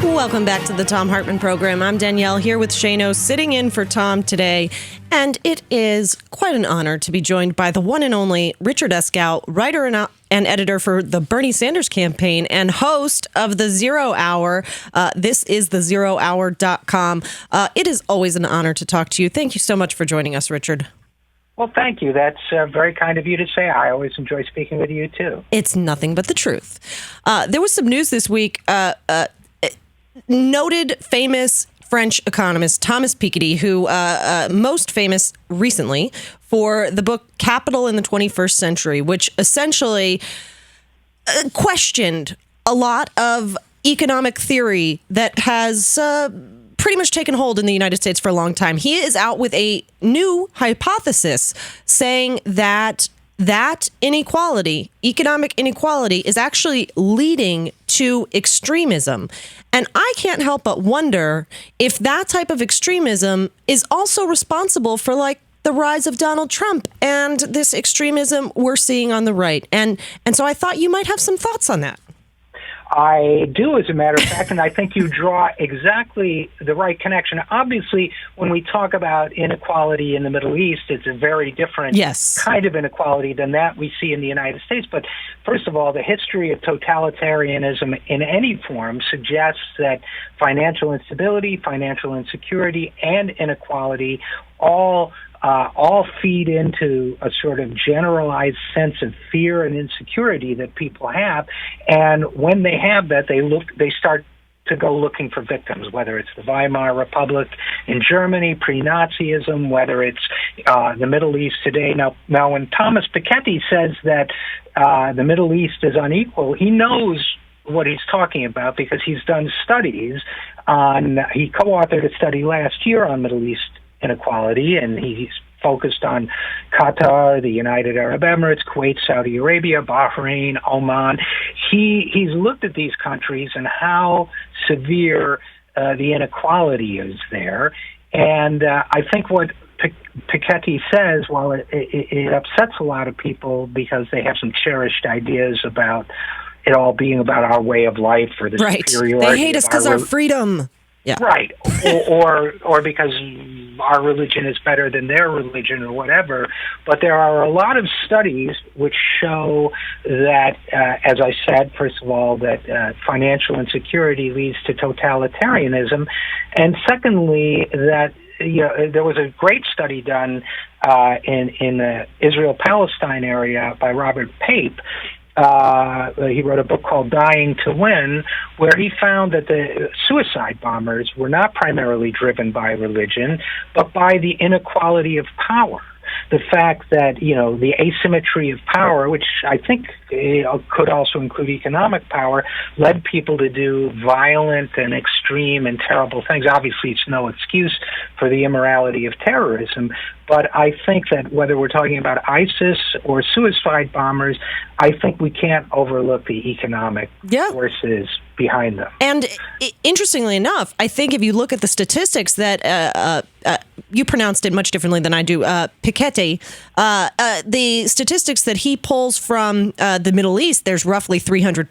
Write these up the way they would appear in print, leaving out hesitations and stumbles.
Welcome back to the Thom Hartmann Program. I'm Danielle here with Shano, sitting in for Tom today. And it is quite an honor to be joined by the one and only Richard Eskow, writer and editor for the Bernie Sanders campaign and host of the Zero Hour. This is thezerohour.com. It is always an honor to talk to you. Thank you so much for joining us, Richard. Well, thank you. That's very kind of you to say. I always enjoy speaking with you, too. It's nothing but the truth. There was some news this week. Noted famous French economist Thomas Piketty, who most famous recently for the book Capital in the 21st Century, which essentially questioned a lot of economic theory that has pretty much taken hold in the United States for a long time. He is out with a new hypothesis saying that inequality, economic inequality, is actually leading to extremism. And I can't help but wonder if that type of extremism is also responsible for, like, the rise of Donald Trump and this extremism we're seeing on the right. And so I thought you might have some thoughts on that. I do, as a matter of fact, and I think you draw exactly the right connection. Obviously, when we talk about inequality in the Middle East, it's a very different kind of inequality than that we see in the United States. But first of all, the history of totalitarianism in any form suggests that financial instability, financial insecurity, and inequality all feed into a sort of generalized sense of fear and insecurity that people have. And when they have that, they start to go looking for victims, whether it's the Weimar Republic in Germany, pre-Nazism, whether it's the Middle East today. Now, when Thomas Piketty says that the Middle East is unequal, he knows what he's talking about because he's done studies he co-authored a study last year on Middle East inequality, and he's focused on Qatar, the United Arab Emirates, Kuwait, Saudi Arabia, Bahrain, Oman. He's looked at these countries and how severe the inequality is there. And I think what Piketty says, while it upsets a lot of people because they have some cherished ideas about it all being about our way of life or the superiority. They hate us because our freedom. Yeah. Right. or because our religion is better than their religion or whatever. But there are a lot of studies which show that, as I said, first of all, that financial insecurity leads to totalitarianism. And secondly, that there was a great study done in the Israel-Palestine area by Robert Pape. He wrote a book called Dying to Win, where he found that the suicide bombers were not primarily driven by religion, but by the inequality of power. The fact that, the asymmetry of power, which I think could also include economic power, led people to do violent and extreme and terrible things. Obviously, it's no excuse for the immorality of terrorism, but I think that whether we're talking about ISIS or suicide bombers, I think we can't overlook the economic forces behind them. And interestingly enough, I think if you look at the statistics that you pronounced it much differently than I do, Piketty, the statistics that he pulls from the Middle East, there's roughly 300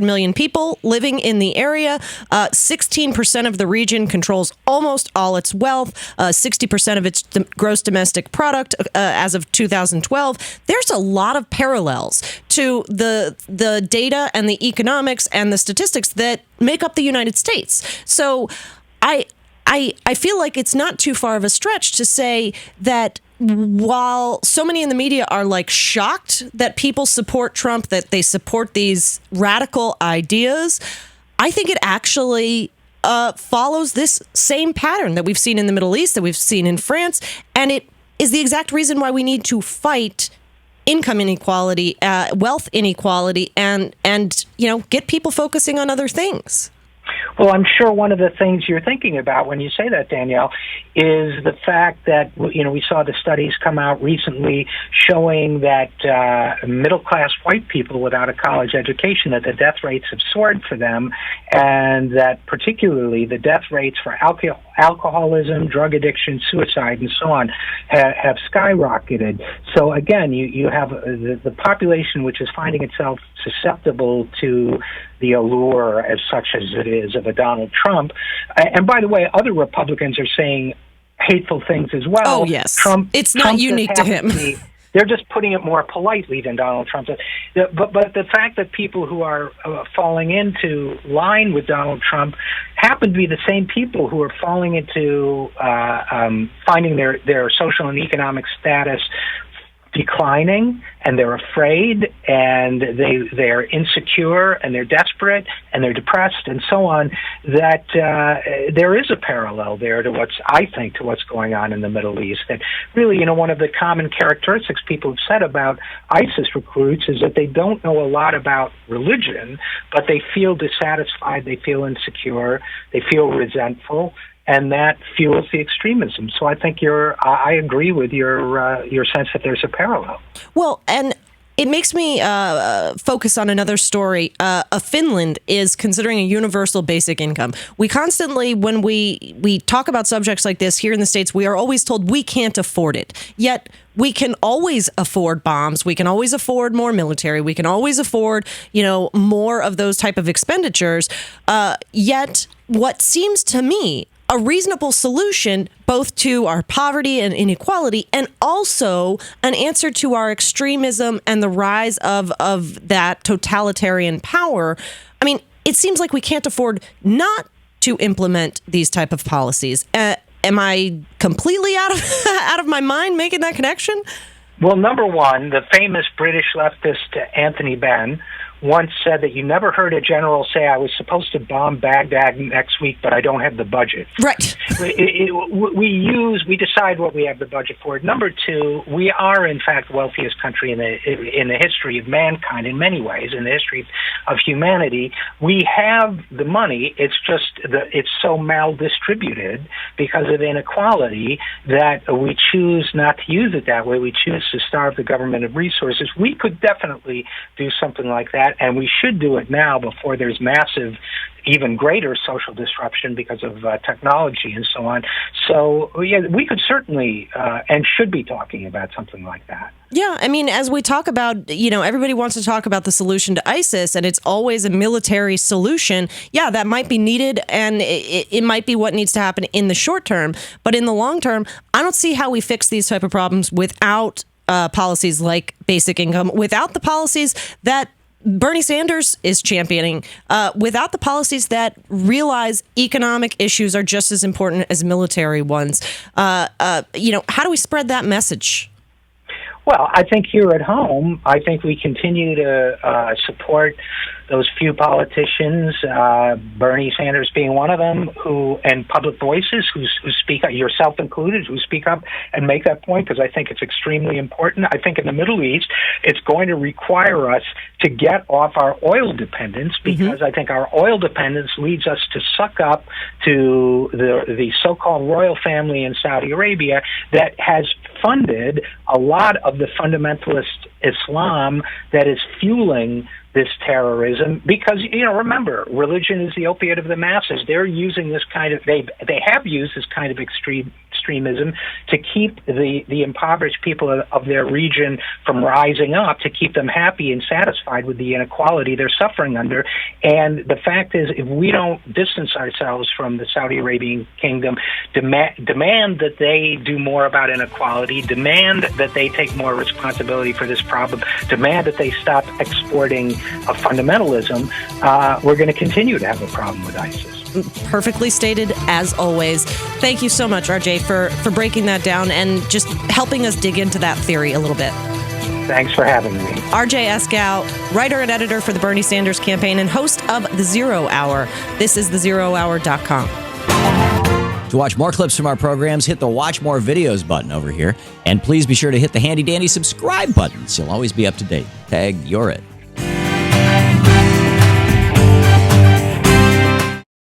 million people living in the area. 16% of the region controls almost all its wealth, 60% of its gross domestic product as of 2012. There's a lot of parallels to the data and the economics and the statistics that make up the United States. So I feel like it's not too far of a stretch to say that while so many in the media are like shocked that people support Trump, that they support these radical ideas, I think it actually follows this same pattern that we've seen in the Middle East, that we've seen in France, and it is the exact reason why we need to fight income inequality, wealth inequality, and get people focusing on other things. Well, I'm sure one of the things you're thinking about when you say that, Danielle, is the fact that, we saw the studies come out recently showing that middle-class white people without a college education, that the death rates have soared for them, and that particularly the death rates for alcoholism, drug addiction, suicide, and so on have skyrocketed. So again, you have the population which is finding itself susceptible to the allure, as such as it is, of of a Donald Trump. And by the way, other Republicans are saying hateful things as well. Oh, yes. It's not unique to him. They're just putting it more politely than Donald Trump does. But the fact that people who are falling into line with Donald Trump happen to be the same people who are falling into finding their social and economic status declining, and they're afraid, and they're insecure, and they're desperate, and they're depressed, and so on, that there is a parallel there to what's going on in the Middle East. That really, one of the common characteristics people have said about ISIS recruits is that they don't know a lot about religion, but they feel dissatisfied, they feel insecure, they feel resentful, and that fuels the extremism. So I think I agree with your sense that there's a parallel. Well, and it makes me focus on another story. Finland is considering a universal basic income. We constantly, when we talk about subjects like this here in the States, we are always told we can't afford it. Yet we can always afford bombs. We can always afford more military. We can always afford, more of those type of expenditures. Yet what seems to me a reasonable solution both to our poverty and inequality, and also an answer to our extremism and the rise of that totalitarian power. I mean, it seems like we can't afford not to implement these type of policies. Am I completely out of my mind making that connection? Well, number one, the famous British leftist Anthony Benn once said that you never heard a general say, I was supposed to bomb Baghdad next week, but I don't have the budget. Right. We decide what we have the budget for. Number two, we are, in fact, the wealthiest country in the history of mankind in many ways, in the history of humanity. We have the money. It's just it's so maldistributed because of inequality that we choose not to use it that way. We choose to starve the government of resources. We could definitely do something like that, and we should do it now before there's massive, even greater social disruption because of technology and so on. So, yeah, we could certainly and should be talking about something like that. Yeah, I mean, as we talk about, everybody wants to talk about the solution to ISIS, and it's always a military solution. Yeah, that might be needed, and it might be what needs to happen in the short term. But in the long term, I don't see how we fix these type of problems without policies like basic income, without the policies that Bernie Sanders is championing, without the policies that realize economic issues are just as important as military ones. How do we spread that message? Well, I think here at home, I think we continue to support those few politicians, Bernie Sanders being one of them, and public voices who speak up, yourself included, who speak up and make that point, because I think it's extremely important. I think in the Middle East, it's going to require us to get off our oil dependence, because I think our oil dependence leads us to suck up to the so-called royal family in Saudi Arabia that has funded a lot of the fundamentalist Islam that is fueling this terrorism, because, remember, religion is the opiate of the masses. They're using this kind of, they have used this kind of extremism to keep the impoverished people of their region from rising up, to keep them happy and satisfied with the inequality they're suffering under. And the fact is, if we don't distance ourselves from the Saudi Arabian kingdom, demand that they do more about inequality, demand that they take more responsibility for this problem, demand that they stop exporting of fundamentalism, we're going to continue to have a problem with ISIS. Perfectly stated, as always. Thank you so much, RJ, for breaking that down and just helping us dig into that theory a little bit. Thanks for having me. RJ Eskow, writer and editor for the Bernie Sanders campaign and host of The Zero Hour. This is thezerohour.com. To watch more clips from our programs, hit the Watch More Videos button over here. And please be sure to hit the handy-dandy subscribe button so you'll always be up to date. Tag, you're it.